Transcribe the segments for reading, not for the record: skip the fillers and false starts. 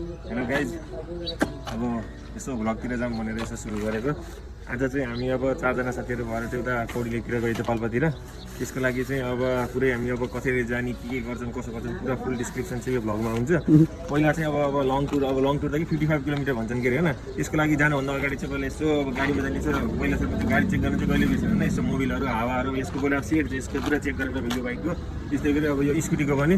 Hello guys, अब यसो भ्लगतिर जाऊँ भनेर यसो सुरु गरेको। आज चाहिँ हामी अब 4 जना साथीहरू भएर चाहिँ उता कौडिलेतिर गयो थियो पाल्पातिर। त्यसको लागि चाहिँ अब पुरै हामी अब कसरी जाने के गर्छौँ कसो गर्छौँ पुरा फुल डिस्क्रिप्सन चाहिँ यो भ्लगमा हुन्छ। पहिला चाहिँ अब लङ टुर त कि 55 किलोमिटर भन्छन् के अरे होइन। त्यसको लागि जानुभन्दा अगाडि चाहिँ पहिला यसो अब गाडी बजाउने चाहिँ पहिला चाहिँ गाडी चेक गर्न चाहिँ कहिले बिर्सेन होइन। यसो मोबिलहरू हावाहरू यसको पहिला सेट चाहिँ यसको पुरा चेक गरेर यो बाइकको। त्यस्तै गरी अब यो स्कुटीको पनि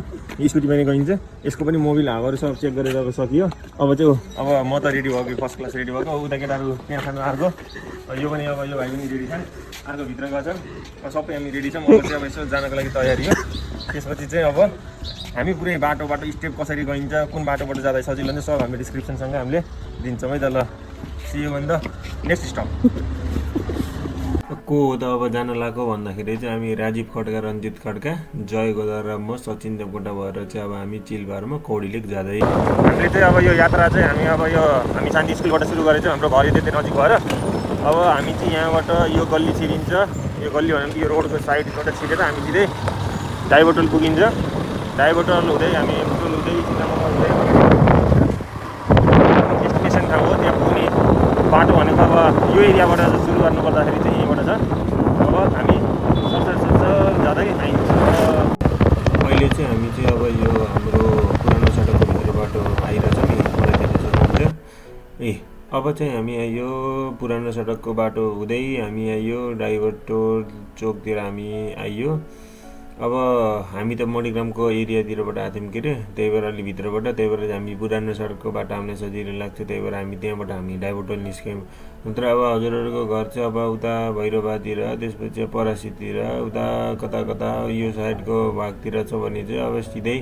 पनि गइन्छ। यसको पनि मोबिल हावाहरू सब चेक गरेर अब सकियो। अब चाहिँ अब म त रेडी भएको कि फर्स्ट क्लास रेडी भएको। उता केटाहरू त्यहाँ खानु अर्को यो पनि अब यो भाइ पनि रेडी छन्, अर्को भित्र गएछन्। सबै हामी रेडी छौँ। अब चाहिँ अब यसो जानको लागि तयारी हो। त्यसपछि चाहिँ अब हामी पुरै बाटो स्टेप कसरी गइन्छ कुन बाटोबाट जाँदा सजिलो हुन्छ सब हामी डिस्क्रिप्सनसँग हामीले दिन्छौँ है त। ल see you in the next step. को त अब जान लागेको भन्दाखेरि चाहिँ हामी राजीव खड्का, रञ्जित खड्का, जय गोदा र म सचिन देवकोटा भएर चाहिँ अब हामी चिलबारमा कौडिलेक जाँदै हामीले चाहिँ अब यो यात्रा चाहिँ हामी शान्ति स्कुलबाट सुरु गरेको छौँ। हाम्रो घर त्यति नजिक भएर अब हामी चाहिँ यहाँबाट यो गल्ली छिरिन्छ। यो गल्ली भनेको यो रोडको साइडबाट छिरेर हामी सिधै डाइबोटल पुगिन्छ। डाइबोटल हुँदै हामी बुटोल हुँदै सिङ्गापुर हुँदै डेस्टिनेसन ठाउँ हो त्यहाँ पुग्ने बाटो भनेको अब यो एरियाबाट सुरु गर्नुपर्दाखेरि चाहिँ यहीँबाट छ। अब हामी सरसर जाँदै आइन्छ। अहिले चाहिँ हामी चाहिँ अब यो हाम्रो पुरानो सडकको भित्रबाट आइरहेछौँ नि, मलाई त्यहाँ सक्नुहुन्छ। अब चाहिँ हामी आइयो पुरानो सडकको बाटो हुँदै हामी आइयो डाइबोटल चोकतिर हामी आइयो। अब हामी त मणिग्रामको एरियातिरबाट आएको थियौँ के अरे, त्यही भएर अलि भित्रबाट, त्यही भएर हामी पुरानो सडकको बाटो आउन सजिलो लाग्थ्यो। त्यही भएर हामी त्यहाँबाट हामी डाइबोटल निस्क्यौँ। नत्र अब हजुरहरूको घर चाहिँ अब उता भैरवातिर, त्यसपछि परासीतिर, उता कता कता यो साइडको भागतिर छ भने चाहिँ अब सिधै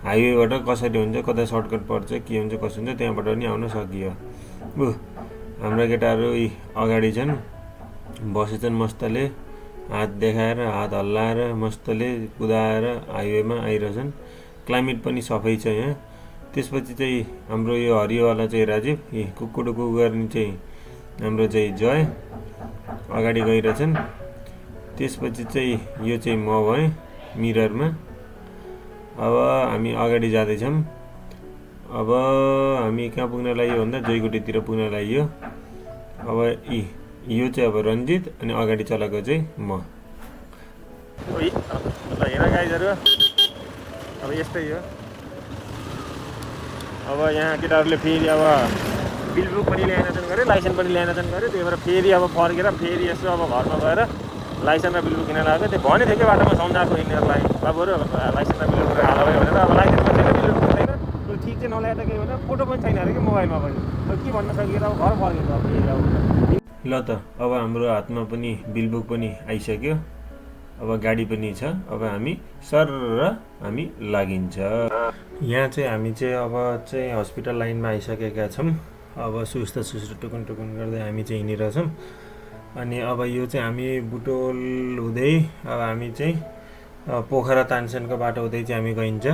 हाइवेबाट कसरी हुन्छ, कता सर्टकट पर्छ, के हुन्छ कसो हुन्छ त्यहाँबाट पनि आउन सकियो। हाम्रा केटाहरू अगाडि छन्, बसेछन् मस्तले, हात देखाएर हात हल्लाएर मस्तले कुदाएर हाइवेमा आइरहेछन्। क्लाइमेट पनि सफै छ यहाँ। त्यसपछि चाहिँ हाम्रो यो हरियोवाला चाहिँ राजीव, कुकुडुकु गर्ने चाहिँ हाम्रो चाहिँ जय अगाडि गइरहेछन्। त्यसपछि चाहिँ यो चाहिँ म भएँ मिररमा। अब हामी अगाडि जाँदैछौँ। अब हामी कहाँ पुग्न लाग्यो भन्दा जयगुटीतिर पुग्न लाग्यो। अब यो चाहिँ अब रञ्जित अनि अगाडि चलाएको चाहिँ म। हेर गाइजहरू अब यस्तै हो। अब यहाँ केटाहरूले फेरि अब बिलबुक पनि ल्याएनछन् गरे, लाइसेन्स पनि ल्याएनछन् गरे। त्यही भएर फेरि अब फर्केर फेरि यसो अब घरमा गएर लाइसेन्स र बिलबुक किन्न लागेको। त्यो भने थियो कि बाटोमा सम्झाएको यिनीहरूलाई बाबुहरू लाइसेन्स र बिलबुक हाल भयो भनेर। अब लाइसेन्स पनि छैन, बिलबुक पनि छैन, ठिक चाहिँ नल्याएर केही भनेर फोटो पनि छैन अरे कि मोबाइलमा पनि। के भन्न सकिएर अब घर फर्केको अब फेरि अब ल त। अब हाम्रो हातमा पनि बिलबुक पनि आइसक्यो, अब गाडी पनि छ। अब हामी सर हामी लागिन्छ। यहाँ चाहिँ हामी चाहिँ अब चाहिँ हस्पिटल लाइनमा आइसकेका छौँ। अब सुस्ता टुकुन गर्दै हामी चाहिँ हिँडिरहेछौँ। अनि अब यो चाहिँ हामी बुटोल हुँदै अब हामी चाहिँ पोखरा तानसेनको बाटो हुँदै चाहिँ हामी गइन्छ।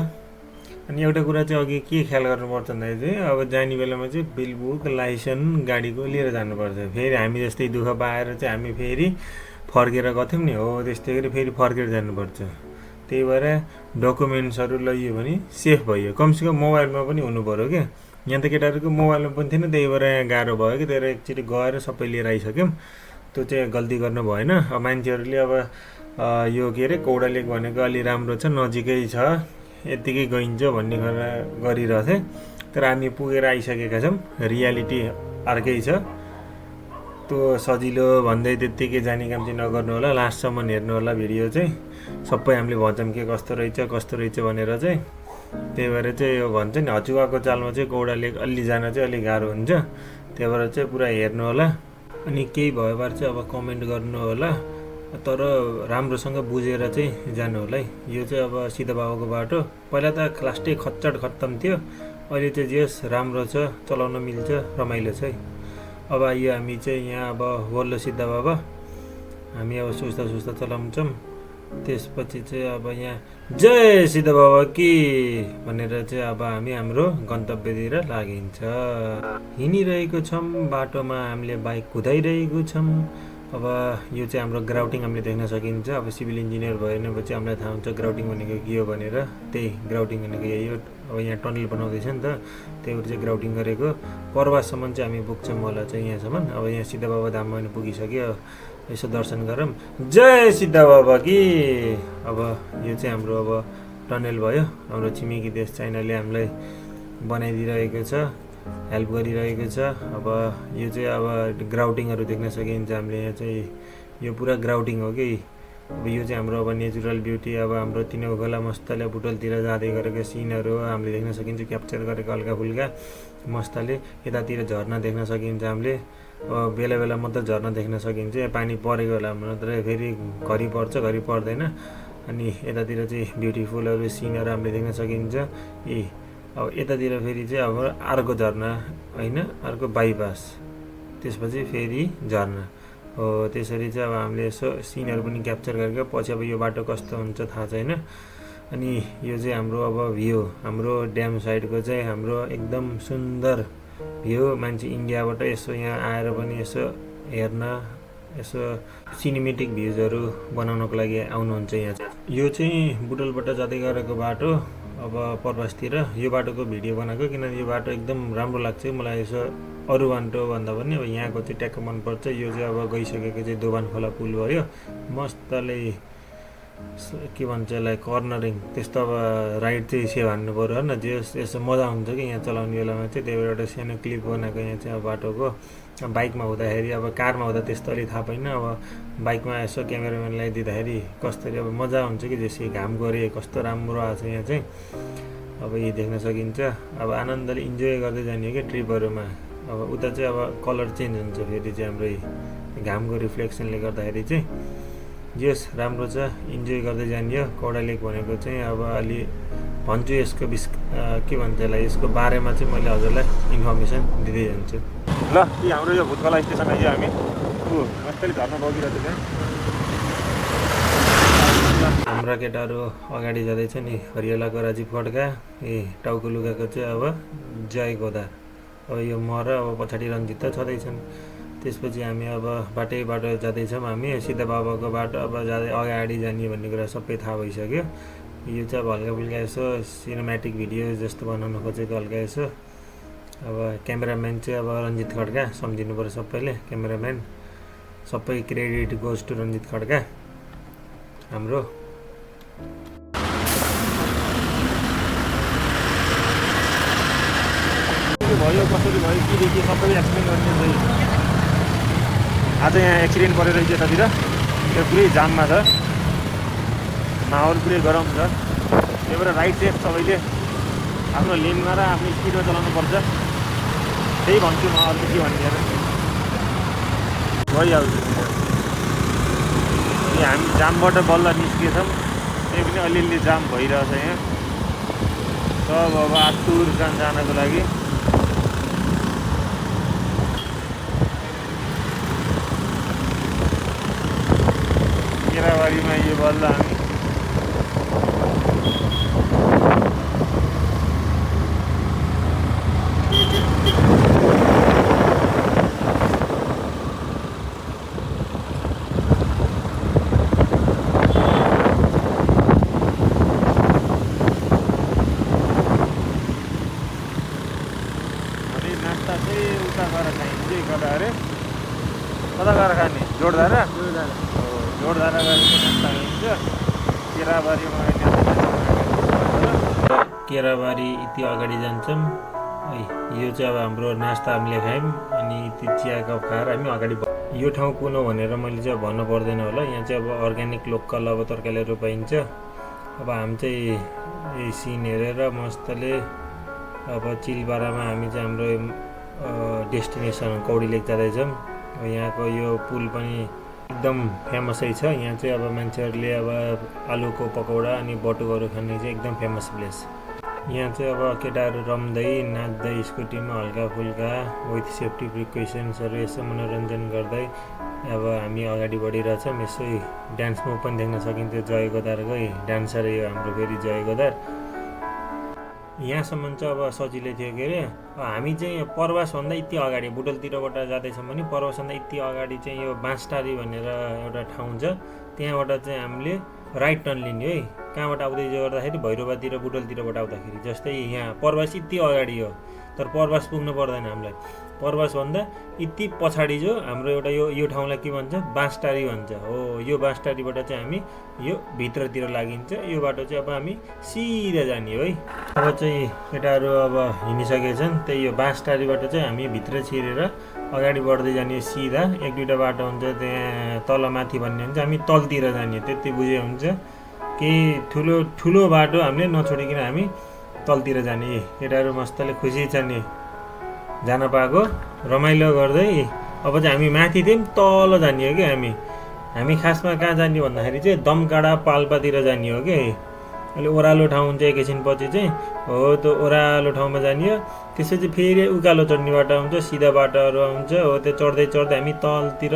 अनि एउटा कुरा चाहिँ अघि के ख्याल गर्नुपर्छ भन्दाखेरि चाहिँ अब जाने बेलामा चाहिँ बिलबुक लाइसेन्स गाडीको लिएर जानुपर्छ। फेरि हामी जस्तै दुःख पाएर चाहिँ हामी फेरि फर्केर गथ्यौँ नि, हो त्यस्तै गरी फेरि फर्केर जानुपर्छ। त्यही भएर डकुमेन्ट्सहरू लैयो भने सेफ भयो। कमसेकम मोबाइलमा पनि हुनु पऱ्यो क्या। यहाँ त केटाहरूको मोबाइलमा पनि थिएन, त्यही भएर यहाँ गाह्रो भयो कि। त्यही भएर एकचोटि गएर सबै लिएर आइसक्यौँ। त्यो चाहिँ गल्ती गर्नु भएन। अब मान्छेहरूले अब यो के अरे कौडालेक भनेको अलि राम्रो छ, नजिकै छ, यत्तिकै गइन्छ भन्ने गरिरहेको थिएँ। तर हामी पुगेर आइसकेका छौँ। रियालिटी अर्कै छ। त्यो सजिलो भन्दै त्यत्तिकै जाने काम चाहिँ नगर्नु होला। लास्टसम्म हेर्नु होला भिडियो चाहिँ। सबै हामीले भन्छौँ के कस्तो रहेछ भनेर चाहिँ। त्यही भएर चाहिँ यो भन्छ नि हचुवाको चालमा चाहिँ कौडालेक अलि जान चाहिँ अलिक गाह्रो हुन्छ। त्यही भएर चाहिँ पुरा हेर्नु होला। अनि केही भयो भएर चाहिँ अब कमेन्ट गर्नु होला, तर राम्रोसँग बुझेर चाहिँ जानु होला है। यो चाहिँ अब सिद्ध बाबाको बाटो। पहिला त लास्टै खत्तम थियो, अहिले चाहिँ जेस राम्रो छ, चलाउन मिल्छ, रमाइलो छ है। अब आइयो हामी चाहिँ यहाँ अब वल्लो सिद्ध बाबा। हामी अब सुस्ता चलाउँछौँ। त्यसपछि चाहिँ अब यहाँ जय सिद्ध बाबा कि भनेर चाहिँ अब हामी हाम्रो गन्तव्यतिर लागिन्छ। हिँडिरहेको छौँ बाटोमा, हामीले बाइक कुदाइरहेको छौँ। अब यो चाहिँ हाम्रो ग्राउटिङ हामीले देख्न सकिन्छ। अब सिभिल इन्जिनियर भयो भनेपछि हामीलाई थाहा हुन्छ ग्राउटिङ भनेको के हो भनेर। त्यही ग्राउटिङ भनेको यही हो। अब यहाँ टनल बनाउँदैछ नि त, त्यही भएर चाहिँ ग्राउटिङ गरेको। पर्वतसम्म चाहिँ हामी पुग्छौँ होला चाहिँ यहाँसम्म। अब यहाँ सिद्ध बाबा धाममा पनि पुगिसक्यो। यसो दर्शन गरौँ। जय सिद्ध बाबा कि। अब यो चाहिँ हाम्रो अब टनल भयो। हाम्रो छिमेकी देश चाइनाले हामीलाई बनाइदिइरहेको छ, हेल्प गरिरहेको छ। अब यो चाहिँ अब ग्राउटिङहरू देख्न सकिन्छ हामीले। यहाँ चाहिँ यो पुरा ग्राउटिङ हो कि। अब यो चाहिँ हाम्रो अब नेचुरल ब्युटी। अब हाम्रो तिनो खोला मस्तले बुटलतिर जाँदै गरेको सिनहरू हामीले देख्न सकिन्छ, क्याप्चर गरेको हल्का फुल्का मस्तले। यतातिर झर्ना देख्न सकिन्छ हामीले। अब बेला बेला मात्र झर्ना देख्न सकिन्छ। पानी परेको बेला मात्रै, फेरि घरि पर्छ घरि पर्दैन। अनि यतातिर चाहिँ ब्युटिफुलहरू सिनहरू हामीले देख्न सकिन्छ। अब यतातिर फेरि चाहिँ अब अर्को झर्ना होइन, अर्को बाइपास, त्यसपछि फेरि झर्ना हो। त्यसरी चाहिँ अब हामीले यसो सिनहरू पनि क्याप्चर गरेको। पछि अब यो बाटो कस्तो हुन्छ थाहा छैन। अनि यो चाहिँ हाम्रो अब भ्यू, हाम्रो ड्याम साइडको चाहिँ हाम्रो एकदम सुन्दर भ्यू। मान्छे इन्डियाबाट यसो यहाँ आएर पनि यसो हेर्न, यसो सिनेमेटिक भ्युजहरू बनाउनको लागि आउनुहुन्छ यहाँ चाहिँ। यो चाहिँ बुटोलबाट जाँदै गरेको बाटो। अब पर्वततिर यो बाटोको भिडियो बनाएको, किनभने यो बाटो एकदम राम्रो लाग्छ मलाई। यसो अरू बाटो भन्दा पनि अब यहाँको चाहिँ ट्याक्क मनपर्छ। यो चाहिँ अब गइसकेको चाहिँ दोभान खोला पुल भयो। मस्तले के भन्छ यसलाई, कर्नरिङ त्यस्तो। अब राइड चाहिँ सेभ हान्नु पऱ्यो होइन, जे यसो मजा हुन्छ कि यहाँ चलाउने बेलामा चाहिँ। त्यही भएर एउटा सानो क्लिप बनाएको यहाँ चाहिँ अब बाटोको। बाइकमा हुँदाखेरि, अब कारमा हुँदा त्यस्तो अलि थाहा पाइनँ। अब बाइकमा यसो क्यामेराम्यानलाई दिँदाखेरि कस्तरी अब मजा हुन्छ कि, जसरी घाम गरे कस्तो राम्रो आएको छ यहाँ चाहिँ। अब यही देख्न सकिन्छ। अब आनन्दले इन्जोय गर्दै जाने हो कि ट्रिपहरूमा। अब उता चाहिँ अब कलर चेन्ज हुन्छ फेरि चाहिँ हाम्रो घामको रिफ्लेक्सनले गर्दाखेरि चाहिँ। यस राम्रो छ, इन्जोय गर्दै जाने हो। कौडा लेक भनेको चाहिँ अब अलि भन्छु यसको के भन्छ यसलाई, यसको बारेमा चाहिँ मैले हजुरलाई इन्फर्मेसन दिँदै जान्छु। ल कि हाम्रो यो भुतखोला स्टेसन आइयो हामी। मस्तले झर्ना बगिरहेको छ। हाम्रा केटाहरू अगाडि जाँदैछ नि। हरियालाको राजीव खड्का, टाउको लुगाको चाहिँ अब जय गोदार। अब यो म र अब पछाडि रञ्जित त छँदैछन्। त्यसपछि हामी अब बाटो जाँदैछौँ हामी। सिद्ध बाबाको बाटो अब जाँदै अगाडि जाने भन्ने कुरा सबै थाहा भइसक्यो। यो चाहिँ अब हल्का फुल्का यसो सिनेमेटिक भिडियो जस्तो बनाउनु खोजेको हल्का यसो। अब क्यामेराम्यान चाहिँ अब रञ्जित खड्का, सम्झिनु पऱ्यो सबैले। क्यामेराम्यान सबै credit goes to Ranjit Khadka हाम्रो। भयो कसरी भयो के देखियो सबै एक्सप्लेन गर्ने। आज यहाँ एक्सिडेन्ट परेर रहेछ यतातिर। यो पुरै जाममा छ, माहौल पुरै गरम छ। त्यही भएर राइड सेफ सबैले आफ्नो लेनमा र आफ्नो स्पिडमा चलाउनु पर्छ। त्यही भन्छु म, अरू के भन्ने। भइहाल्छ। हामी जामबाट बल्ल निस्किएछौँ, त्यही पनि अलिअलि जाम भइरहेछ यहाँ। सब अब आतुर जानको लागि। केराबारीमा यो बल्ल हामी नास्ता चाहिँ उता गएर खाइन्छ। कता अरे कता गएर खाने? जोडधारा गएर नास्ता खाइन्छ। केराबारी यति अगाडि जान्छौँ। यो चाहिँ अब हाम्रो नास्ता हामीले खायौँ। अनि यति चिया कप खाएर हामी अगाडि। यो ठाउँ कुन हो भनेर मैले चाहिँ भन्नु पर्दैन होला। यहाँ चाहिँ अब अर्ग्यानिक लोकल अब तरकारीहरू पाइन्छ। अब हामी चाहिँ यही सिन हेरेर मस्तले अब चिलपारामा हामी चाहिँ हाम्रो डेस्टिनेसन कौडी लेक जाँदैछौँ। यहाँको यो पुल पनि एकदम फेमसै छ। यहाँ चाहिँ अब मान्छेहरूले अब आलुको पकौडा अनि बटुकहरू खाने चाहिँ एकदम फेमस प्लेस। यहाँ चाहिँ अब केटाहरू रम्दै नाच्दै स्कुटीमा हल्का फुल्का विथ सेफ्टी प्रिकसन्सहरू यसो मनोरञ्जन गर्दै अब हामी अगाडि बढिरहेछौँ। यसो डान्समा पनि देख्न सकिन्छ जय गोदारकै डान्सर यो हाम्रो फेरि जय गोदार। यहाँसम्म चाहिँ अब सजिलै थियो के अरे हामी चाहिँ पर्वासभन्दा यति अगाडि बुटलतिरबाट जाँदैछौँ भने पर्वासभन्दा यति अगाडि चाहिँ यो बाँसटारी भनेर एउटा ठाउँ छ त्यहाँबाट चाहिँ हामीले राइट टर्न लिने है कहाँबाट आउँदै गर्दाखेरि भैरवातिर बुटलतिरबाट आउँदाखेरि जस्तै यहाँ पर्वास यति अगाडि हो तर पर्वास पुग्नु पर्दैन हामीलाई पर्वासभन्दा यति पछाडि जो हाम्रो एउटा यो ठाउँलाई के भन्छ बाँसटारी भन्छ हो यो बाँसटारीबाट चाहिँ हामी यो भित्रतिर लागिन्छ यो बाटो चाहिँ अब हामी सिधा जाने हो है अब चाहिँ केटाहरू अब हिँडिसकेछन् त्यही यो बाँसटारीबाट चाहिँ हामी भित्र छिरेर अगाडि बढ्दै जाने सिधा एक दुईवटा बाटो हुन्छ त्यहाँ तल माथि भन्ने हुन्छ हामी तलतिर जाने त्यति बुझे हुन्छ केही ठुलो बाटो हामीले नछोडिकन हामी तलतिर जाने केटाहरू मस्तले खुसी छ नि जान पाएको रमाइलो गर्दै अब चाहिँ हामी माथि थियौँ तल जाने हो कि हामी खासमा कहाँ जाने भन्दाखेरि चाहिँ दमकाडा पाल्पातिर जाने हो कि अहिले ओह्रालो ठाउँ हुन्छ एकैछिनपछि चाहिँ हो त्यो ओह्रालो ठाउँमा जाने हो त्यसपछि फेरि उकालो चढ्ने बाटो आउँछ सिधा बाटोहरू आउँछ हो त्यो चढ्दै चढ्दै हामी तलतिर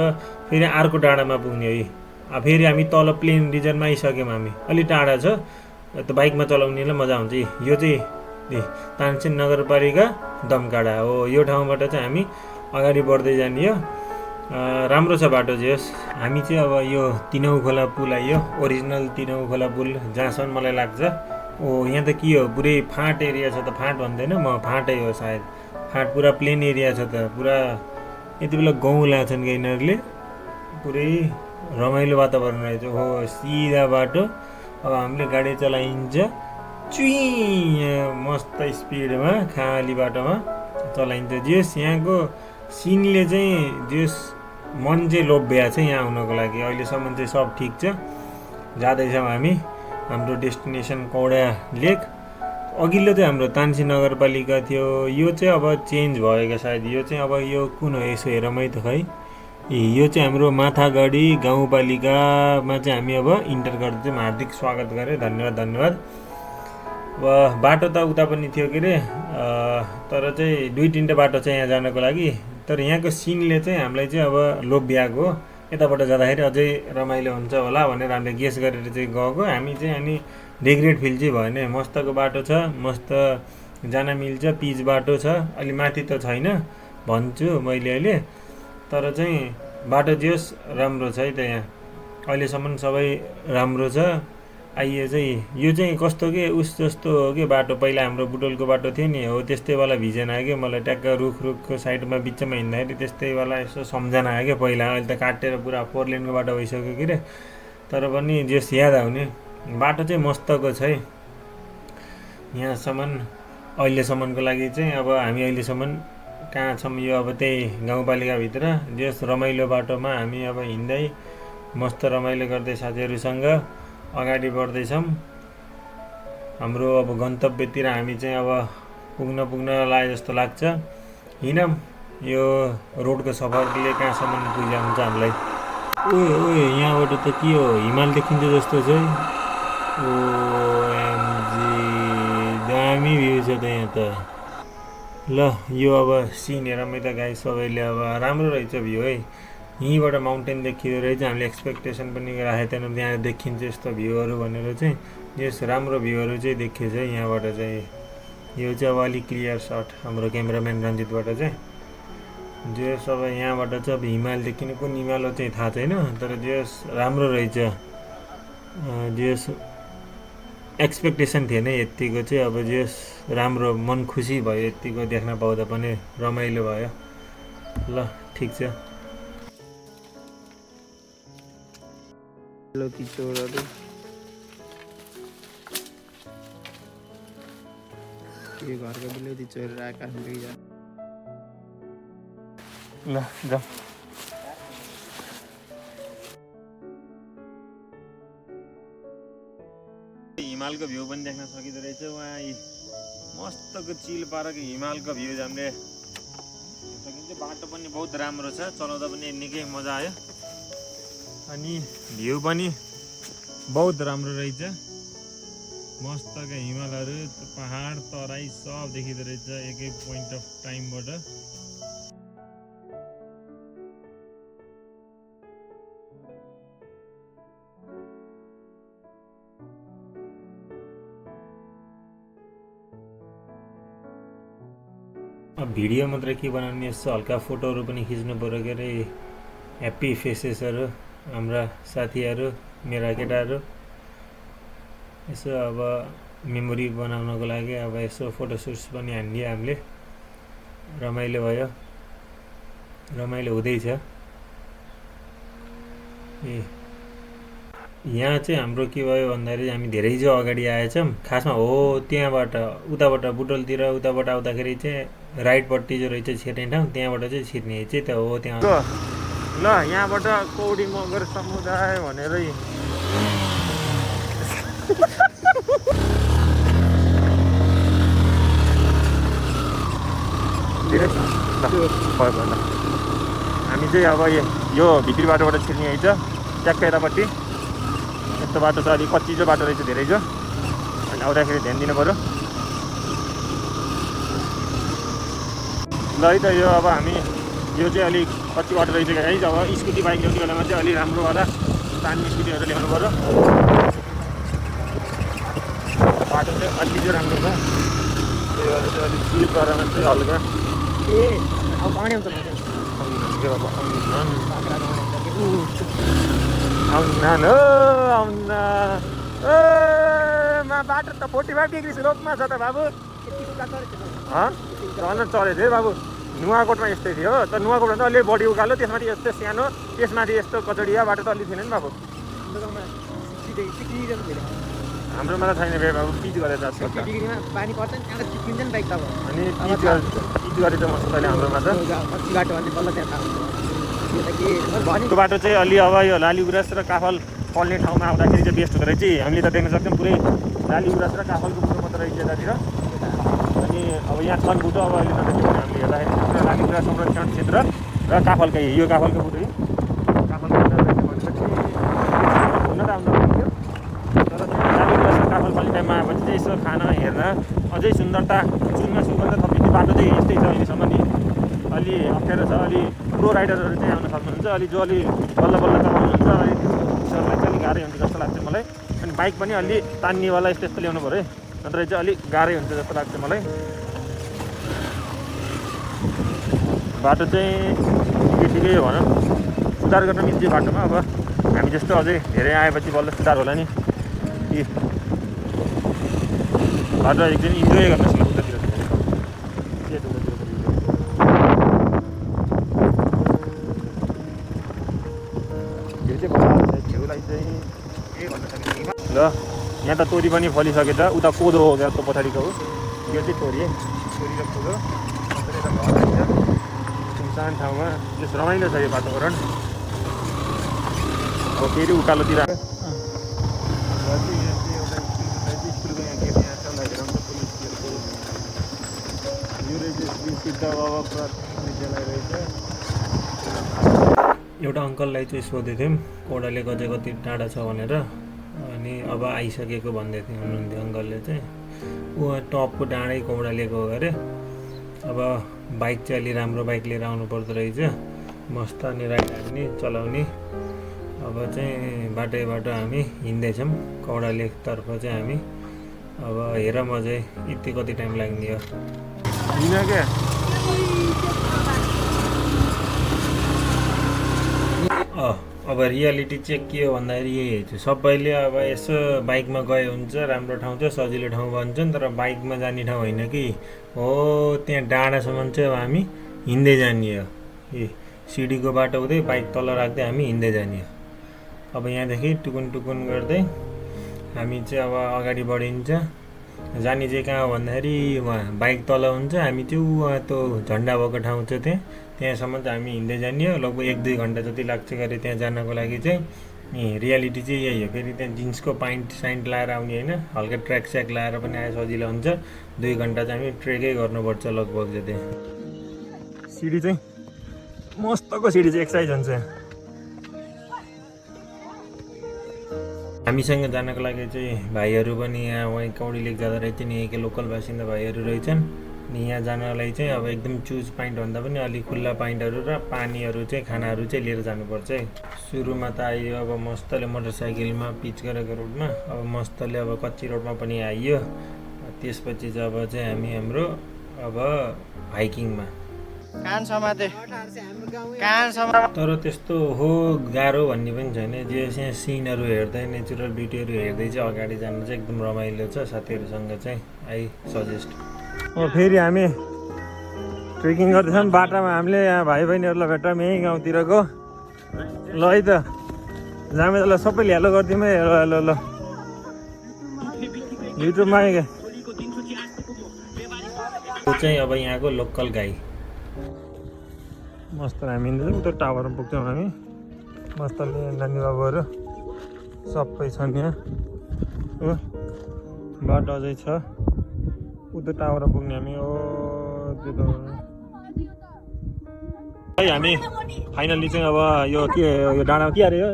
फेरि अर्को डाँडामा पुग्ने हो फेरि हामी तल प्लेन रिजनमा आइसक्यौँ हामी अलिक टाढा छ त्यो बाइकमा चलाउनेलाई मजा आउँछ यो चाहिँ तानसेन नगरपालिका दमकाडा हो यो ठाउँबाट चाहिँ हामी अगाडि बढ्दै जाने हो राम्रो छ बाटो जे होस् हामी चाहिँ अब यो तिनौ खोला पुल आइयो ओरिजिनल तिनौ खोला पुल जहाँसम्म मलाई लाग्छ यहाँ त के हो पुरै फाँट एरिया छ त फाँट भन्दैन म फाँटै हो सायद फाँट पुरा प्लेन एरिया छ त पुरा यति बेला गाउँ लाग्छन् कि यिनीहरूले पुरै रमाइलो वातावरण रहेछ हो सिधा बाटो अब हामीले गाडी चलाइन्छ मस्त स्पिडमा खाली बाटोमा चलाइन्छ जेस यहाँको सिनले चाहिँ जेस मन चाहिँ लोभ्या छ यहाँ आउनको लागि अहिलेसम्म चाहिँ सब ठिक छ जाँदैछौँ हामी हाम्रो डेस्टिनेसन कौडा लेक अघिल्लो चाहिँ हाम्रो तानसेन नगरपालिका थियो यो चाहिँ अब चेन्ज भएको सायद यो चाहिँ अब यो कुन हो यसो हेर मै त खै यो चाहिँ हाम्रो माथागढी गाउँपालिकामा चाहिँ हामी अब इन्टर गर्दै हार्दिक स्वागत गरेँ धन्यवाद अब बाटो त उता पनि थियो के अरे तर चाहिँ दुई तिनवटा बाटो छ यहाँ जानको लागि तर यहाँको सिनले चाहिँ हामीलाई चाहिँ अब लोभ्याएको यताबाट जाँदाखेरि अझै रमाइलो हुन्छ होला भनेर हामीले गेस गरेर चाहिँ गएको हामी चाहिँ अनि रिग्रेट फिल चाहिँ भएन मस्तको बाटो छ मस्त जान मिल्छ पिच बाटो छ अलि माथि त छैन भन्छु मैले अहिले तर चाहिँ बाटो जे होस् राम्रो छ है त यहाँ अहिलेसम्म सबै राम्रो छ आइए चाहिँ यो चाहिँ कस्तो के उस जस्तो हो कि बाटो पहिला हाम्रो बुटोलको बाटो थियो नि हो त्यस्तैवाला भिजन आयो कि मलाई ट्याक्क रुखको साइडमा बिचमा हिँड्दाखेरि त्यस्तैवाला यसो सम्झना आयो क्या पहिला अहिले त काटेर पुरा 4 लेनको बाटो भइसक्यो कि रे तर पनि जस याद आउने बाटो चाहिँ मस्तको छ है यहाँसम्म अहिलेसम्मको लागि चाहिँ अब हामी अहिलेसम्म कहाँ छौँ यो अब त्यही गाउँपालिकाभित्र जस रमाइलो बाटोमा हामी अब हिँड्दै मस्त रमाइलो गर्दै साथीहरूसँग अगाडि बढ्दैछौँ हाम्रो अब गन्तव्यतिर हामी चाहिँ अब पुग्न लागे जस्तो लाग्छ हिँडौँ यो रोडको सफरले कहाँसम्म पुग्छ हामीलाई ओए यहाँबाट त के हो हिमाल देखिन्छ जस्तो छ ओएमजी दामी भ्यू छ त यहाँ त ल यो अब सिन हेरमै त गाई सबैले अब राम्रो रहेछ भ्यू है यहीँबाट माउन्टेन देखिँदो रहेछ हामीले एक्सपेक्टेसन पनि राखेको थिएनौँ त्यहाँ देखिन्छ यस्तो भ्यूहरू भनेर चाहिँ यस राम्रो भ्यूहरू चाहिँ देखिन्छ यहाँबाट चाहिँ यो चाहिँ अब अलिक क्लियर सट हाम्रो क्यामेराम्यान रञ्जितबाट चाहिँ जो सब यहाँबाट चाहिँ अब हिमाल देखिने कुन हिमाल हो चाहिँ थाहा छैन तर जस राम्रो रहेछ जस एक्सपेक्टेसन थिएन यतिको चाहिँ अब जस राम्रो मन खुसी भयो यतिको देख्न पाउँदा पनि रमाइलो भयो ल ठिक छ चोरहरू यो घरको बिलौती चोरेर आएका दुईजना ल जाऊ हिमालको भ्यू पनि देख्न सकिँदो रहेछ उहाँ मस्तको चिल पारेको हिमालको भ्यू हामीले सकिन्छ बाटो पनि बहुत राम्रो छ चलाउँदा पनि निकै मजा आयो अनि भ्यू पनि बहुत राम्रो रहेछ मस्तका हिमालहरू पहाड तराई सब देखिँदो रहेछ एकै पोइन्ट अफ टाइमबाट अब भिडियो मात्रै के बनाउने, यस्तो हल्का फोटोहरू पनि खिच्नु पऱ्यो के अरे, ह्याप्पी फेसेसहरू हाम्रा साथीहरू मेरा केटाहरू, यसो अब मेमोरी बनाउनको लागि अब यसो फोटोसुट्स पनि हान्ने हामीले। रमाइलो भयो, रमाइलो हुँदैछ। ए यहाँ चाहिँ हाम्रो के भयो भन्दाखेरि हामी धेरै जो अगाडि आएछौँ, खासमा हो त्यहाँबाट उताबाट बुटोलतिर उताबाट आउँदाखेरि चाहिँ राइटपट्टि जो रहेछ छिर्ने ठाउँ, त्यहाँबाट चाहिँ छिर्ने चाहिँ त हो त्यहाँ। ल यहाँबाट कौडी मगर समुदाय भनेरै हामी चाहिँ अब यो भित्री बाटोबाट छिर्ने है छ, ट्याक्क यतापट्टि यस्तो बाटो छ, अलिक कच्चिजो बाटो रहेछ धेरै जो, अनि आउँदाखेरि ध्यान दिनु पऱ्यो। ल है त यो अब हामी यो चाहिँ अलिक कच्ची बाटो रहेछ है, अब स्कुटी बाइक ल्याउने बेलामा चाहिँ अलिक राम्रोवाला तान्ने स्कुटीहरू ल्याउनु पऱ्यो। बाटो चाहिँ अलिक चाहिँ राम्रो छ, त्यही भएर चाहिँ अलिक स्लिप गरेर चाहिँ हल्का अब पानी आउँछ बाटो त 45 डिग्री स्लोपमा छ त बाबु। झन् चलेको थियो बाबु, नुवाकोटमा यस्तै थियो त, नुवाकोटमा त अलि बढी उकालो, त्यसमाथि यस्तो सानो, त्यसमाथि यस्तो कचडिया बाटो त अलि थिएन नि बाबु। हाम्रोमा त छैन बे बाबु, पिच गरेर जान्छ पानी पर्छ नि त्यहाँ चिप्लिन्छ नि बाइक त। अनि पिच गरे त मस्त छैन हाम्रोमा त। बाटो अनि बल्ल त्यहाँ थाहा हुन्छ। त्यो बाटो चाहिँ अलि अब यो लालीगुराँस र काफल पल्ने ठाउँमा आउँदाखेरि चाहिँ बेस्ट हुँदो रहेछ। हामीले त देख्न सक्छौँ पुरै लालीगुराँस र काफलको बुटो मात्रै रहेछ यतातिर। अनि अब यहाँ छन् बुटो, अब अहिले नदेख्यौँ हामीले हेर्दाखेरि पुरा लालीगुराँस संरक्षण क्षेत्र र काफलकै यो काफलको बुटो काफलको भनेपछि हुन त आउँदैन थियो, तर लालीगुराँस र काफल पल्ने टाइममा आएपछि चाहिँ यसो खान हेर्न अझै सुन्दरता सुन्न सुगन्ध थपिने बाटो चाहिँ यस्तै छ अहिलेसम्म नि। अलि अप्ठ्यारो छ, अलि प्रो राइडरहरू चाहिँ आउन सक्नुहुन्छ, अलि जो अलि बल्ल बल्ल चलाउनुहुन्छ अलि त्यसहरूलाई चाहिँ अलिक गाह्रै हुन्छ जस्तो लाग्छ मलाई। अनि बाइक पनि अलि तान्नेवाला यस्तो यस्तो ल्याउनु पऱ्यो है, नत्र चाहिँ अलिक गाह्रै हुन्छ जस्तो लाग्छ मलाई। बाटो चाहिँ ठिकै हो भनौँ, सुधार गर्न मिल्छ बाटोमा। अब हामी जस्तो अझै धेरै आएपछि बल्ल सुधार होला नि। बाटो एकदिन इन्जोय गर्नुहोस् न उतातिर ल। यहाँ त तोरी पनि फलिसक्यो त, उता कोदो हो क्या त्यो पछाडिको हो, यो चाहिँ तोरी र कोदो सुनसान ठाउँमा त्यस रमाइलो छ यो वातावरण। अब फेरि उकालोतिर एउटा अङ्कललाई चाहिँ सोधेको थियौँ कौडालिएको चाहिँ कति टाढा छ भनेर, अनि अब आइसकेको भन्दै थियो हुनुहुन्थ्यो अङ्कलले चाहिँ। उहाँ टपको डाँडै कौडालिएको हो अरे। अब बाइक चाहिँ अलि राम्रो बाइक लिएर आउनु पर्दो रहेछ, मस्त अनि राइड हान्ने चलाउने। अब चाहिँ बाटो बाटो हामी हिँड्दैछौँ कौडालेकतर्फ चाहिँ हामी। अब हेर म चाहिँ यति कति टाइम लाग्ने हो क्या। अब रियालिटी चाहिँ के हो भन्दाखेरि यही छ, सबैले अब यसो बाइकमा गए हुन्छ, राम्रो ठाउँ छ, सजिलो ठाउँ भन्छन्, तर बाइकमा जाने ठाउँ होइन कि हो। त्यहाँ डाँडासम्म चाहिँ अब हामी हिँड्दै जाने हो, ए सिडीको बाटो हुँदै बाइक तल राख्दै हामी हिँड्दै जाने हो। अब यहाँदेखि टुकुन टुकुन गर्दै हामी चाहिँ अब अगाडि बढिन्छ। जाने चाहिँ कहाँ हो भन्दाखेरि उहाँ बाइक तल हुन्छ, हामी चाहिँ उहाँ त्यो झन्डा भएको ठाउँ छ त्यहाँसम्म चाहिँ हामी हिँड्दै जाने हो। लगभग 1-2 घन्टा जति लाग्छ गरे त्यहाँ जानको लागि चाहिँ। रियालिटी चाहिँ यही हो। फेरि त्यहाँ जिन्सको प्यान्ट साइन्ट लाएर आउने होइन, हल्का ट्र्याक स्याक लाएर पनि आए सजिलो हुन्छ। 2 घन्टा चाहिँ हामी ट्रेकै गर्नुपर्छ लगभग जति। सिडी चाहिँ मस्तको सिडी चाहिँ एक्सर्साइज हुन्छ। हामीसँग जानको लागि चाहिँ भाइहरू पनि यहाँ वहीँ कौडी लेक जाँदा रहेछ नि, यहीँकै लोकल बासिन्दा भाइहरू रहेछन्। अनि यहाँ जानलाई चाहिँ अब एकदम चुज पाइन्ट भन्दा पनि अलिक खुल्ला पाइन्टहरू र पानीहरू चाहिँ खानाहरू चाहिँ लिएर जानुपर्छ है। सुरुमा त आइयो अब मस्तले मोटरसाइकलमा पिच गरेको रोडमा, अब मस्तले अब कच्ची रोडमा पनि आइयो। त्यसपछि चाहिँ अब चाहिँ हामी हाम्रो अब हाइकिङमा। कान समाते कान समा तर त्यस्तो हो गाह्रो भन्ने पनि छैन। जे यहाँ सिनहरू हेर्दै नेचुरल ब्युटीहरू हेर्दै चाहिँ अगाडि जानु चाहिँ एकदम रमाइलो छ। साथीहरूसँग चाहिँ आई सजेस्ट। अब फेरि हामी ट्रेकिङ गर्दैछौँ। बाटामा हामीले यहाँ भाइ बहिनीहरूलाई भेट्यौँ यहीँ गाउँतिरको। ल है त जामेलाई सबैले हेलो गरिदिउँ है। हेलो हेलो ल युट्युबमा क्या त्यो चाहिँ अब यहाँको लोकल गाई। मस्त हामी उता टावरमा पुग्छौँ हामी। मस्तले नानी बाबुहरू सबै छन् यहाँ हो। बाटो अझै छ उता टावरमा पुग्ने हामी। ओ त्यो हामी फाइनल्ली चाहिँ अब यो के यो डाँडा के अरे यो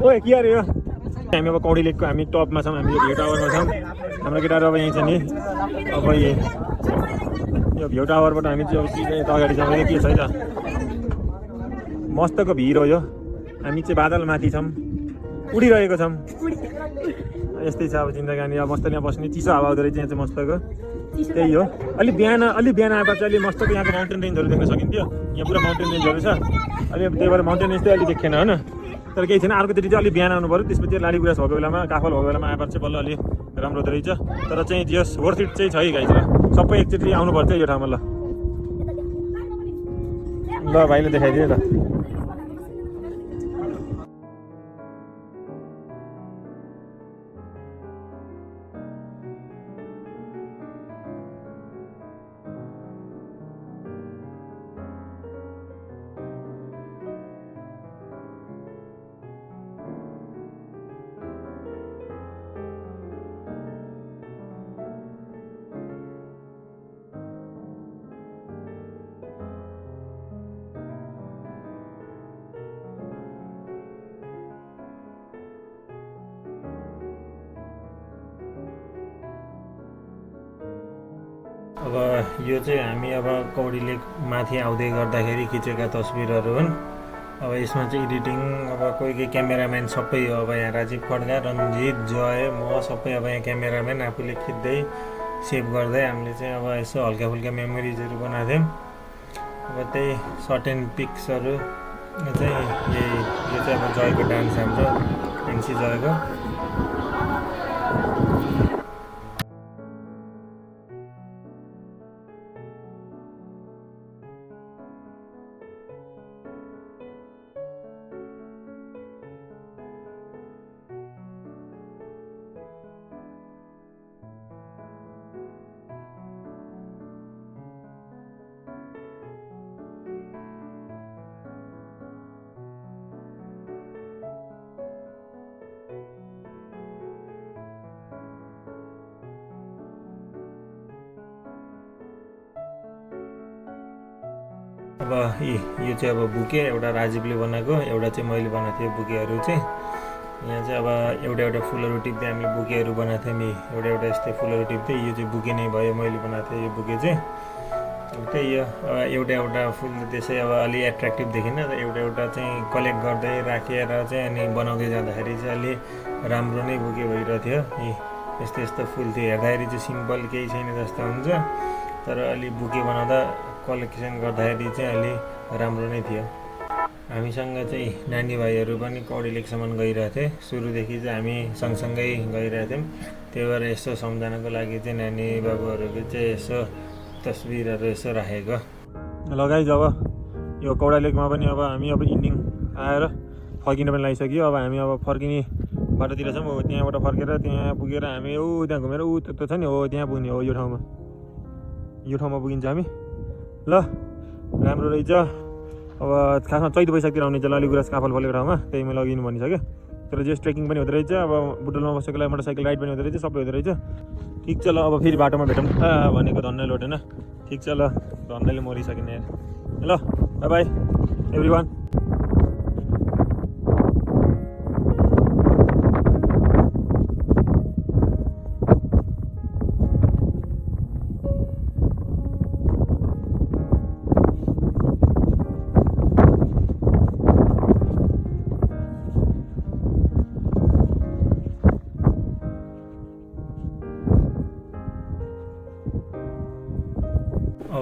ओए के अरे यो हामी अब कौडी लेकको हामी टपमा छौँ। हामी यो भ्यू टावरमा छौँ। हाम्रो केटाहरू अब यहीँ छ नि। अब यो भ्यू टावरबाट हामी चाहिँ अब सिधै यता अगाडि जाँदै के छ है त मस्तको भिड हो यो। हामी चाहिँ बादलमाथि छौँ उडिरहेको छौँ। यस्तै छ अब जिन्दगानी। अब मस्तले बस्ने चिसो हावा हुँदो रहेछ यहाँ चाहिँ मस्तको। त्यही हो अलि बिहान आएपछि अलि मस्तको यहाँको माउन्टेन रेन्जहरू देख्न सकिन्थ्यो। यहाँ पुरा माउन्टेन रेन्जहरू छ। अलि त्यही भएर माउन्टेन रेन्ज चाहिँ अलि देखेन होइन। तर केही छैन अर्कोचोटि चाहिँ अलिक बिहान आउनु पऱ्यो। त्यसपछि लालीगुराँस भएको बेलामा काफल भएको बेलामा आएपछि चाहिँ बल्ल अलि राम्रो हुँदो रहेछ। तर चाहिँ जस वर्थ इट चाहिँ छ है गाइज। सबै एकचोटि आउनुपर्छ यो ठाउँमा। ल भाइले देखाइदिनु ल। अब यो चाहिँ हामी अब कौडी लेक माथि आउँदै गर्दाखेरि खिचेका तस्बिरहरू हुन्। अब यसमा चाहिँ एडिटिङ अब कोही क्यामेराम्यान सबै हो। अब यहाँ राजीव खड्का, रन्जित, जय, म सबै अब यहाँ क्यामेराम्यान आफूले खिच्दै सेभ गर्दै हामीले चाहिँ अब यसो हल्का फुल्का मेमोरिजहरू बनाएको थियौँ। अब त्यही सर्ट एन्ड पिक्सहरू चाहिँ यो चाहिँ अब जयको डान्स हाम्रो एनसी जयको। अब यो चाहिँ अब बुके एउटा राजीवले बनाएको, एउटा चाहिँ मैले बनाएको थिएँ बुकेहरू चाहिँ। यहाँ चाहिँ अब एउटा फुलहरू टिप्दै हामीले बुकेहरू बनाएको थियौँ। एउटा यस्तै फुलहरू टिप्दै यो चाहिँ बुके नै भयो। मैले बनाएको थिएँ यो बुके चाहिँ। त्यही हो एउटा फुल त्यसै अब अलि एट्र्याक्टिभ देखिन। एउटा चाहिँ कलेक्ट गर्दै राखेर चाहिँ अनि बनाउँदै जाँदाखेरि चाहिँ अलि राम्रो नै बुके भइरहेको थियो। यस्तो फुल थियो। हेर्दाखेरि चाहिँ सिम्पल केही छैन जस्तो हुन्छ, तर अलि बुके बनाउँदा कलेक्सन गर्दाखेरि चाहिँ अलि राम्रो नै थियो। हामीसँग चाहिँ नानी भाइहरू पनि कौडी लेकसम्म गइरहेको थिए। सुरुदेखि चाहिँ हामी सँगसँगै गइरहेको थियौँ। त्यही भएर यसो सम्झनाको लागि चाहिँ नानी बाबुहरूको चाहिँ यसो तस्बिरहरू यसो राखेको। लगाइ जब यो कौडा लेकमा पनि अब हामी अब इन्डिङ आएर फर्किन पनि लागिसक्यो। अब हामी अब फर्किने बाटोतिर छौँ। हो त्यहाँबाट फर्केर त्यहाँ पुगेर हामी त्यहाँ घुमेर त्यो छ नि हो त्यहाँ पुग्ने हो। यो ठाउँमा पुगिन्छ हामी। ल राम्रो रहेछ। अब खासमा चैत वैशाखतिर आउने चाहिँ लालीगुराँस काफल फलेको ठाउँमा त्यही मैले लगिनु भनिसक्यो। तर जस ट्रेकिङ पनि हुँदो रहेछ। अब बुटोलमा बसेकोलाई मोटरसाइकल राइड पनि हुँदो रहेछ, सबै हुँदो रहेछ। ठिक छ ल अब फेरि बाटोमा भेटौँ भनेको धन्नै लोटेन। ठिक छ ल धन्दैले मरिसकिने ल बाई बाई एभ्रिवान।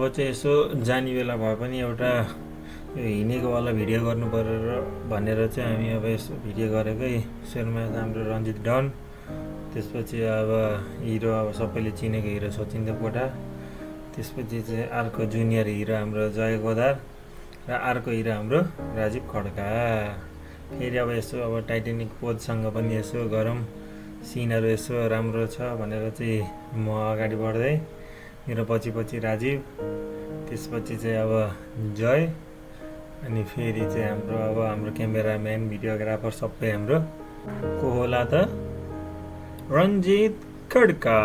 चाहिँ यसो जाने बेला भए पनि एउटा यो हिँडेको वाला भिडियो गर्नु पऱ्यो भनेर चाहिँ हामी अब यसो भिडियो गरेकै। सुरुमा हाम्रो रञ्जित डन, त्यसपछि अब हिरो अब सबैले चिनेको हिरो सचिन देवकोटा, त्यसपछि चाहिँ अर्को जुनियर हिरो हाम्रो जय गोदार र अर्को हिरो हाम्रो राजीव खड्का। फेरि अब यसो अब टाइटेनिक पोजसँग पनि यसो गरौँ, सिनहरू यसो राम्रो छ भनेर चाहिँ म अगाडि बढ्दै, मेरो पछि पछि राजीव, त्यसपछि चाहिँ अब जय, अनि फेरि चाहिँ हाम्रो क्यामेराम्यान भिडियोग्राफर सबै हाम्रो को होला त रञ्जित खड्का।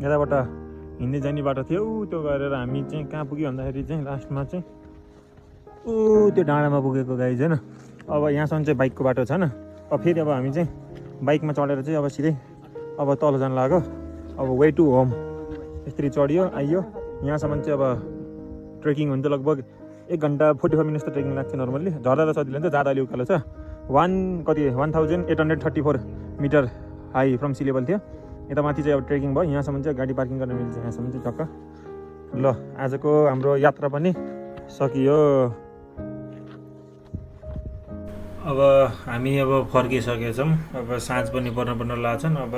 यताबाट हिँड्दै जाने बाटो थियो, त्यो गरेर हामी चाहिँ कहाँ पुग्यो भन्दाखेरि चाहिँ लास्टमा चाहिँ त्यो डाँडामा पुगेको गाइज होइन। अब यहाँसम्म चाहिँ बाइकको बाटो छ न। अब फेरि अब हामी चाहिँ बाइकमा चढेर चाहिँ अब सिधै अब तल जानु लाग्यो। अब वे टु होम यसरी चढियो आइयो। यहाँसम्म चाहिँ अब ट्रेकिङ हुन्छ, लगभग 1 घन्टा 45 मिनट्स त ट्रेकिङ लाग्छ नर्मल्ली। झर्दा त सजिलो हुन्छ, जाँदा अलि उकालो छ। 1834 metre high from sea level थियो। यता माथि चाहिँ अब ट्रेकिङ भयो, यहाँसम्म चाहिँ गाडी पार्किङ गर्न मिल्छ, यहाँसम्म चाहिँ टक्क। ल आजको हाम्रो यात्रा पनि सकियो। अब हामी अब फर्किसकेछौँ। अब साँझ पनि पर्न लाग्छन्। अब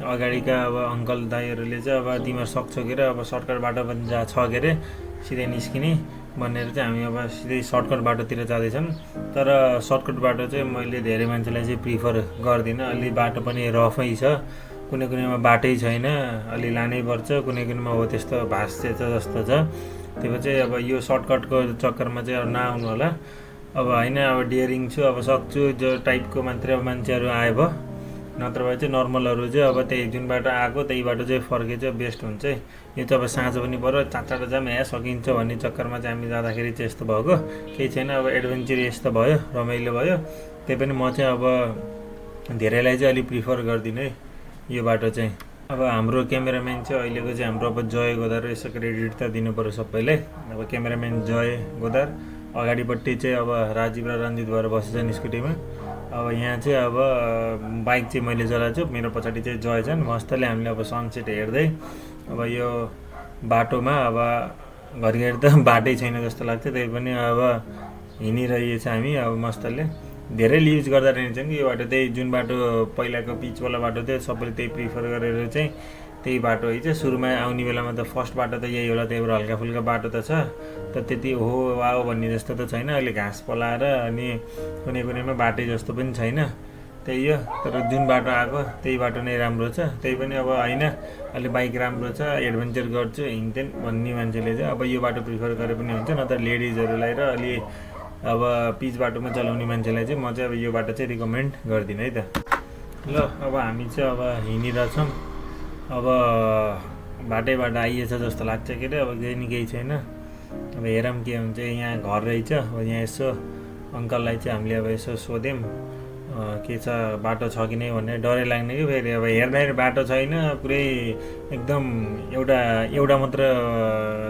अगाडिका अब अङ्कल दाइहरूले चाहिँ अब तिमीहरू सक्छौ के अरे, अब सर्टकट बाटो पनि छ के अरे, सिधै निस्किने भनेर चाहिँ हामी अब सिधै सर्टकट बाटोतिर जाँदैछौँ। तर सर्टकट बाटो चाहिँ मैले धेरै मान्छेलाई चाहिँ प्रिफर गर्दिनँ। अलि बाटो पनि रफै छ, कुनै कुनैमा बाटै छैन, अलि लानै पर्छ, कुनै कुनैमा हो त्यस्तो भाँच्चे छ जस्तो छ। त्यो चाहिँ अब यो सर्टकटको चक्करमा चाहिँ अब नआउनु होला। अब होइन अब डेयरिङ छु, अब सक्छु जो टाइपको मात्र अब मान्छेहरू आयो भयो, नत्र भए चाहिँ नर्मलहरू चाहिँ अब त्यही जुन बाटो आएको त्यही बाटो चाहिँ फर्के चाहिँ बेस्ट हुन्छ। यो चाहिँ अब साँझ पनि पऱ्यो, चाँडो जाम यहाँ सकिन्छ भन्ने चक्करमा चाहिँ हामी जाँदाखेरि चाहिँ यस्तो भएको केही छैन। अब एडभेन्चर यस्तो भयो, रमाइलो भयो। त्यही पनि म चाहिँ अब धेरैलाई चाहिँ अलिक प्रिफर गर्दिनँ है यो बाटो चाहिँ। अब हाम्रो क्यामेराम्यान चाहिँ अहिलेको चाहिँ हाम्रो अब जय गोदार, यसो क्रेडिट त दिनु पऱ्यो सबैलाई। अब क्यामेराम्यान जय गोदार, अगाडिपट्टि चाहिँ अब राजीव र रञ्जित भएर बसेछन् स्कुटीमा। अब यहाँ चाहिँ अब बाइक चाहिँ मैले चलाएको छु, मेरो पछाडि चाहिँ जय छन्। मस्तले हामीले अब सनसेट हेर्दै अब यो बाटोमा अब घरिघरि त बाटै छैन जस्तो लाग्छ, त्यही पनि अब हिँडिरहेछ हामी अब मस्तले। धेरैले युज गर्दा रहेछन् कि यो बाटो त्यही जुन बाटो पहिलाको पिचवाला बाटो थियो, सबैले त्यही प्रिफर गरेर चाहिँ त्यही बाटो है चाहिँ सुरुमा आउने बेलामा त फर्स्ट बाटो त यही होला। त्यही भएर हल्का फुल्का बाटो त छ, तर त्यति हो वाओ भन्ने जस्तो त छैन। अहिले घाँस पलाएर अनि कुनै कुनैमा बाटै जस्तो पनि छैन, त्यही हो। तर जुन बाटो आएको त्यही बाटो नै राम्रो छ। त्यही पनि अब होइन अहिले बाइक राम्रो छ, एडभेन्चर गर्छु हिँड्थेन भन्ने मान्छेले चाहिँ अब यो बाटो प्रिफर गरे पनि हुन्छ, नत्र लेडिजहरूलाई र अलि अब पिच बाटोमा चलाउने मान्छेलाई चाहिँ म चाहिँ अब यो बाटो चाहिँ रिकमेन्ड गर्दिनँ है त। ल अब हामी चाहिँ अब हिँडिरहेछौँ। अब बाटैबाट आइएछ जस्तो लाग्छ के अरे, अब केही न केही छैन। अब हेरौँ के हुन्छ। यहाँ घर रहेछ। अब यहाँ यसो अङ्कललाई चाहिँ हामीले अब यसो सोध्यौँ के छ बाटो छ कि नै भन्ने, डरै लाग्ने कि फेरि अब हेर्दाखेरि बाटो छैन पुरै एकदम एउटा मात्र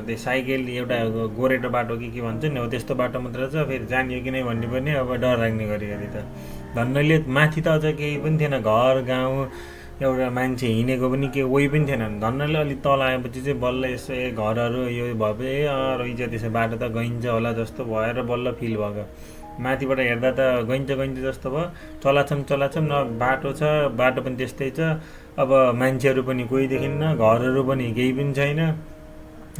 त्यो साइकल एउटा गोरेटो बाटो के भन्छ नि हो त्यस्तो बाटो मात्र छ। फेरि जानियो कि नै भन्ने पनि अब डर लाग्ने घरिघरि त। धन्नले माथि त अझ केही पनि थिएन, घर गाउँ एउटा मान्छे हिँडेको पनि के उही पनि थिएन। धन्नले अलिक तल आएपछि चाहिँ बल्ल यसो घरहरू यो भए रहेछ, त्यसो बाटो त गइन्छ होला जस्तो भएर बल्ल फिल भएको। माथिबाट हेर्दा त गइन्छ जस्तो भयो। चलाछौँ न बाटो छ, बाटो पनि त्यस्तै छ। अब मान्छेहरू पनि कोही देखिन्न, घरहरू पनि केही पनि छैन।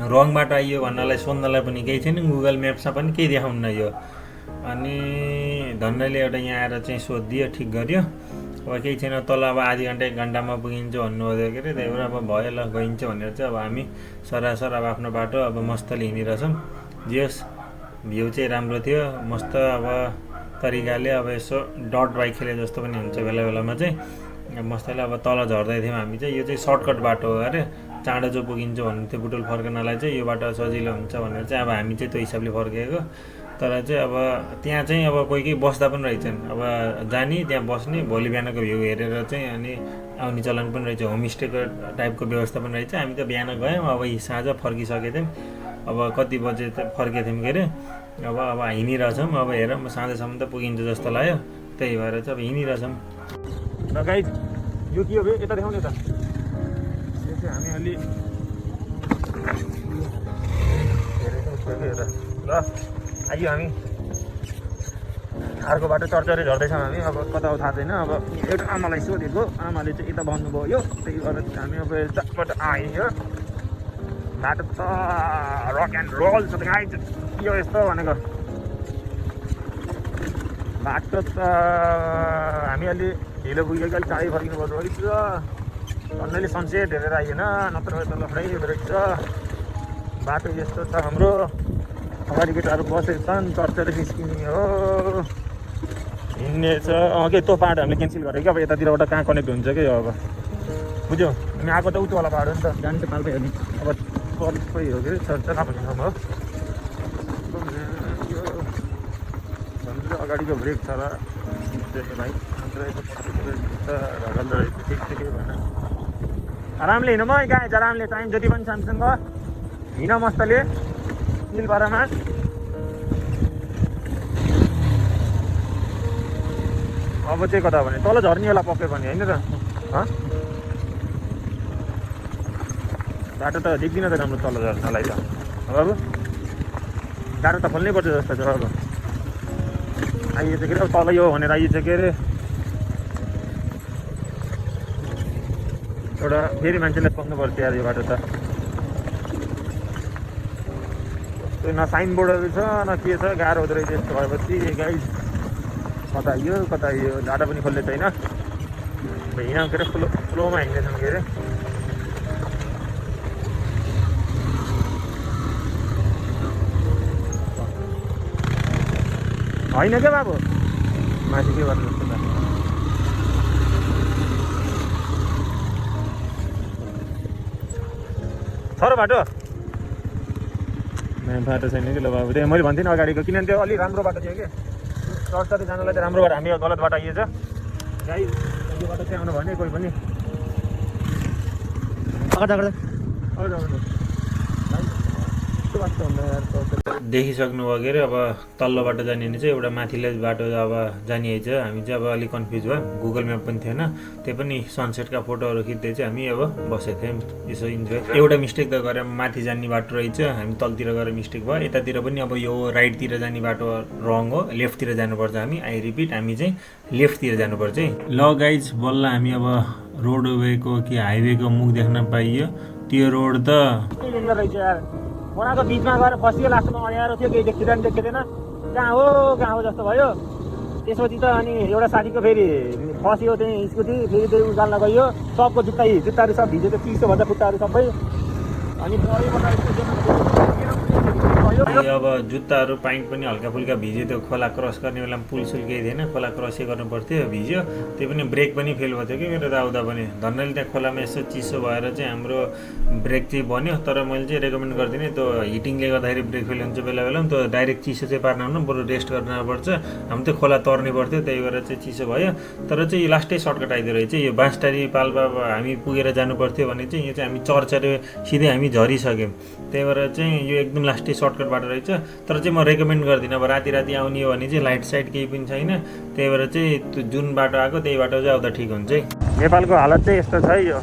रङ बाटो आइयो भन्नलाई सोध्नलाई पनि केही छैन, गुगल म्याप्समा पनि केही देखाउन्न यो। अनि धन्नले एउटा यहाँ आएर चाहिँ सोधिदियो, ठिक गर्यो। अब केही छैन, तल अब आधी घन्टा 1 घन्टामा पुगिन्छ भन्नुभयो के अरे। त्यही भएर अब भयो ल गइन्छ भनेर चाहिँ अब हामी सरासर अब आफ्नो बाटो अब मस्तले हिँडिरहेछौँ। जे होस् भ्यू चाहिँ राम्रो थियो, मस्त अब तरिकाले अब यसो डट बाइक खेले जस्तो पनि हुन्छ बेला बेलामा चाहिँ। मस्तले अब तल झर्दै थियौँ हामी चाहिँ। यो चाहिँ सर्टकट बाटो हो अरे, चाँडो जो पुगिन्छ भन्नु थियो बुटोल फर्कनलाई चाहिँ यो बाटो सजिलो हुन्छ भनेर चाहिँ अब हामी चाहिँ त्यो हिसाबले फर्केको। तर चाहिँ अब त्यहाँ चाहिँ अब कोही बस्दा पनि रहेछन्। अब जाने त्यहाँ बस्ने, भोलि बिहानको भ्यू हेरेर चाहिँ अनि आउने चलन पनि रहेछ। होमस्टेको टाइपको व्यवस्था पनि रहेछ। हामी त बिहान गयौँ, अब साँझ फर्किसकेको थियौँ। अब कति बजे त फर्केको थियौँ के अरे। अब हिँडिरहेछौँ। अब हेरौँ साँझसम्म त पुगिन्छ जस्तो लाग्यो, त्यही भएर चाहिँ अब हिँडिरहेछौँ। र गाइज यो के हो बे, यता देखाउने त। यो चाहिँ हामी अलि आइसक्यो कि यता ल आइयो हामी अर्को बाटो चर्चरी झर्दैछौँ हामी अब कता हो थाहा छैन अब एउटा आमालाई सोधेको आमाले चाहिँ यता भन्नुभयो त्यही भएर हामी अब यताबाट आइयो बाटो त रक एन्ड रोल छ गाइज यो यस्तो भनेको बाटो त हामी अलि ढिलो पुगेको अलिक चाँडै फर्किनु पर्दो रहेछ अन्यले सनसेट हेरेर आइएन नत्र त लफडै हुँदो रहेछ बाटो यस्तो छ हाम्रो अगाडि केटाहरू बसेको छन् चर्चरी निस्किने हो हिँड्ने छ के त्यो पाहाड हामीले क्यान्सल गरेको कि अब यतातिरबाट कहाँ कनेक्ट हुन्छ कि अब बुझ्यौ हामी आएको त उतोवाला पाहाड हो नि त जानु त पाल्पै हो नि अब पल्पै हो कि चर्च नभन्ने ठाउँमा हो झन् अगाडिको ब्रेक छ र भाइ ठिक ठिकै भएन आरामले हिँडौँ है गाइज आरामले टाइम जति पनि सामसँग हिँड मस्तले सिलपारामा अब चाहिँ कता भने तल झर्नेवाला पक्कै पनि होइन र बाटो त देख्दिनँ त राम्रो तल झर्नलाई त बाबु गाह्रो त खोल्नै पर्छ जस्तो छ अब आइएछ के अरे तल यो भनेर आइएछ के अरे एउटा फेरि मान्छेलाई पक्नु पर्छ यार यो बाटो त न साइनबोर्डहरू छ न के छ गाह्रो हुँदो रहेछ यस्तो भएपछि गाइज कता यो डाटा पनि खोल्ने छैन हिँड के अरे फ्लोमा हिँड्दैछन् के अरे होइन क्या बाबु माथि के गर्नु जस्तो छ र बाटो बाटो छैन कि ल बाबु त्यहाँ मैले भन्थेँ नि अगाडिको किनभने त्यो अलिक राम्रो बाटो थियो कि चर्चरी जानलाई चाहिँ राम्रो बाटो हामी गलत बाटो आइएछ गाई यो बाटो चाहिँ आउनु भने कोही पनि देखिसक्नुभयो के अरे अब तल्लो बाटो जाने भने चाहिँ एउटा माथिल्लो बाटो अब जाने है चाहिँ हामी चाहिँ अब अलिक कन्फ्युज भयो गुगल म्याप पनि थिएन त्यही पनि सनसेटका फोटोहरू खिच्दै चाहिँ हामी अब बसेको थियौँ यसो इन्जोय एउटा मिस्टेक त गरेर माथि जाने बाटो रहेछ हामी तलतिर गएर मिस्टेक भयो यतातिर पनि अब यो राइटतिर जाने बाटो रङ हो लेफ्टतिर जानुपर्छ हामी आई रिपिट हामी चाहिँ लेफ्टतिर जानुपर्छ है ल गाइज बल्ल हामी अब रोडवेको कि हाइवेको मुख देख्न पाइयो त्यो रोड त खोलाको बिचमा गएर फसियो लास्टमा अँध्यारो थियो केही देखिँदैन कहाँ हो जस्तो भयो त्यसपछि त अनि एउटा साथीको फेरि फस्यो त्यही स्कुटी फेरि त्यही उकाल्न गयो सबको जुत्ताहरू सब भिजेको चिसो भन्छ खुट्टाहरू सबै अनि अब जुत्ताहरू पाइन्ट पनि हल्का फुल्का भिज्यो त्यो खोला क्रस गर्ने बेलामा पुलसुल केही थिएन खोला क्रसै गर्नु पर्थ्यो भिज्यो त्यही पनि ब्रेक पनि फेल भएको थियो कि मेरो आउँदा पनि धन्यले त्यहाँ खोलामा यसो चिसो भएर चाहिँ हाम्रो ब्रेक चाहिँ बन्यो तर मैले चाहिँ रेकमेन्ड गर्दिनँ त्यो हिटिङले गर्दाखेरि ब्रेक फेल हुन्छ बेला बेला त्यो डाइरेक्ट चिसो चाहिँ पार्न हुनु बरु रेस्ट गर्न पर्छ हामी त्यो खोला तर्ने पर्थ्यो त्यही भएर चाहिँ चिसो भयो तर चाहिँ यो लास्टै सर्टकट आइदियो रहेछ यो बाँसटारी पाल्पा हामी पुगेर जानु पर्थ्यो भने चाहिँ यो चाहिँ हामी चर्चरी सिधै हामी झरिसक्यौँ त्यही भएर चाहिँ यो एकदम लास्टै सर्टकट बाटो रहेछ तर चाहिँ म रेकमेन्ड गर्दिनँ अब राति आउने हो भने चाहिँ लाइट साइड केही पनि छैन त्यही भएर चाहिँ त्यो जुन बाटो आएको त्यही बाटो चाहिँ आउँदा ठिक हुन्छ है नेपालको हालत चाहिँ यस्तो छ है यो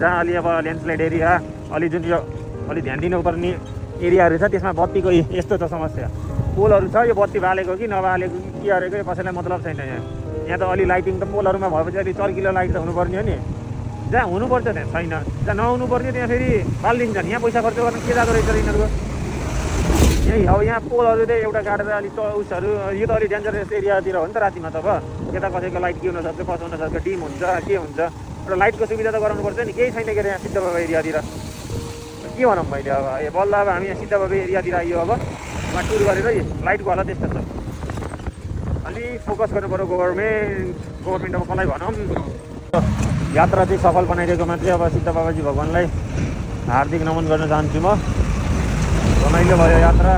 जहाँ अलि अब ल्यान्डस्लाइड एरिया अलि जुन यो अलि ध्यान दिनुपर्ने एरियाहरू छ त्यसमा बत्तीको यस्तो छ समस्या पोलहरू छ यो बत्ती बालेको कि नबालेको कि के गरेको कसैलाई मतलब छैन यहाँ त अलि लाइटिङ त पोलहरूमा भएपछि अलि चर्किलो लाइट त हुनुपर्ने हो नि जहाँ हुनुपर्छ त्यहाँ छैन जहाँ नहुनुपर्ने त्यहाँ फेरि बालिदिन्छन् यहाँ पैसा खर्च गर्न के जाँदो रहेछ यिनीहरूको यही अब यहाँ पोलहरू चाहिँ एउटा गाडेर अलिक उसहरू यो त अलिक डेन्जरस एरियातिर हो नि त रातिमा त अब यता कसैको लाइट के हुनसक्छ कसो हुनसक्छ डिम हुन्छ के हुन्छ एउटा लाइटको सुविधा त गराउनुपर्छ नि केही छैन के अरे यहाँ सिद्धबाबा एरियातिर के भनौँ मैले अब बल्ल अब हामी यहाँ सिद्धबाबा एरियातिर आइयो अब टुर गरेर लाइटको हालत त्यस्तो छ अलिक फोकस गर्नु पऱ्यो गभर्मेन्ट अब कसलाई भनौँ यात्रा चाहिँ सफल बनाइदिएकोमा चाहिँ अब सिद्धबाबाजी भगवान्लाई हार्दिक नमन गर्न चाहन्छु म रमाइलो भयो यात्रा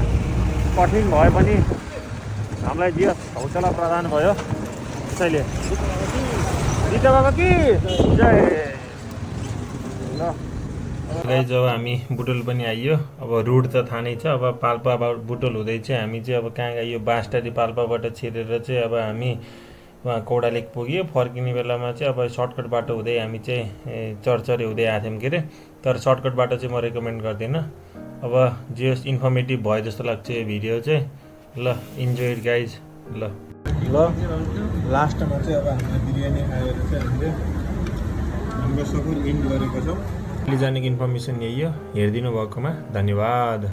कठिन भए पनि हामीलाई जे हौसला प्रदान भयो त्यसैले सिद्धबाबा कि जय ल जब हामी बुटोल पनि आइयो अब रुट त थाहा नै छ अब पाल्पा बुटोल हुँदै चाहिँ हामी चाहिँ अब कहाँ गयो बाँसटारी पाल्पाबाट छिरेर चाहिँ अब हामी वहाँ कौडा लेक पुग्यो। फर्किने बेलामा चाहिँ अब सर्टकट बाटो हुँदै हामी चाहिँ चरचरे हुँदै आएको थियौँ के अरे। तर सर्टकट बाटो चाहिँ म रेकमेन्ड गर्दिनँ। अब जे होस् इन्फर्मेटिभ भयो जस्तो लाग्छ यो भिडियो चाहिँ। ल इन्जोय इट गाइज। ल लास्टमा चाहिँ अब हामीले बिरयानी खाएर चाहिँ हाम्रो सफर इन्ड गरेको छौँ। अहिले जानेको इन्फर्मेसन यही हो। हेरिदिनु भएकोमा धन्यवाद।